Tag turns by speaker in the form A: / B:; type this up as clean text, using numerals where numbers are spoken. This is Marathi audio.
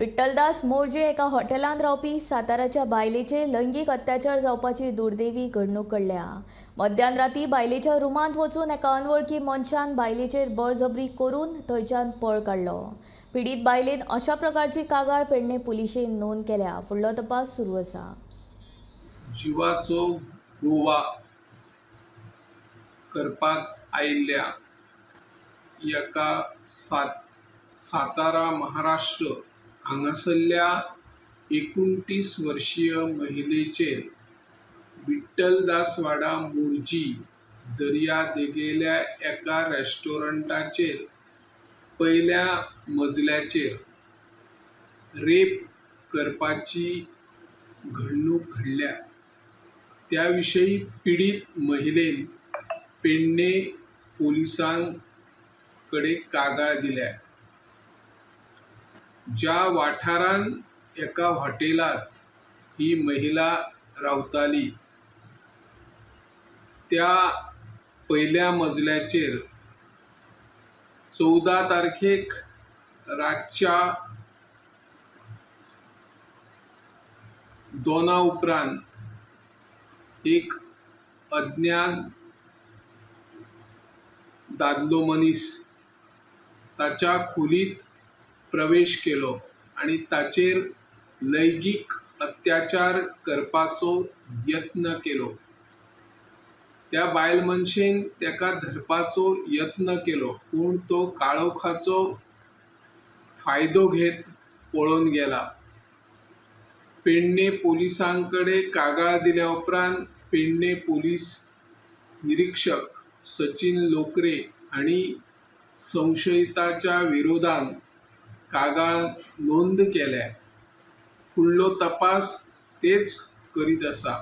A: विठ्ठलदास मोर्जे एका हॉटेलांत रावपी साताराच्या बायलेचेर लैंगीक अत्याचार जावपाची दुर्दैवी घडणूक घडल्या। मध्यान राती बायलेच्या रुमांत वचून एका अनवळखी मनशान बायलेचेर बळजबरी करून थंयच्यान पळ काडलो। पीडित बायलेन अशा प्रकारची कागाळ पेडणे पुलिशेन नोंद केल्या। फुडलो तपास सुरू आसा।
B: जिवाचो गोवा करपाक आयिल्ल्या एका सातारा महाराष्ट्र हांगासरल्या 29 वर्षीय महिलेचेर विठ्ठलदासवाडा मोर्जी दर्या देगेल्या एका रेस्टॉरंटाचेर पयल्या मजल्याचेर रेप करपाची घडणूक घडल्या। त्या विशयी पीडित महिलेन पेडणे पोलिसांकडे कागाळ दिल्या। ज्या वाठारांत एका हॉटेलांत ही महिला रावताली त्या पयल्या मजल्याचेर 14 तारखेक रातच्या 2 उपरांत एक अज्ञात दादलो मनीस ताच्या खोलीत प्रवेश केलो आणि ताचेर लैंगिक अत्याचार करपाचो यत्न केलो। त्या बायल मनशेन तेका धरपाचो यत्न केलो, पूण तो काळोखाचो फायदो घेत पळून गेला। पेडणे पोलिसांकडे कागाळ दिल्या उपरांत पेडणे पोलीस निरीक्षक सचिन लोकरे हांणी संशयिताच्या विरोधांत कागाळ नोंद केल्या। फुडलो तपास तेच करीत आसा।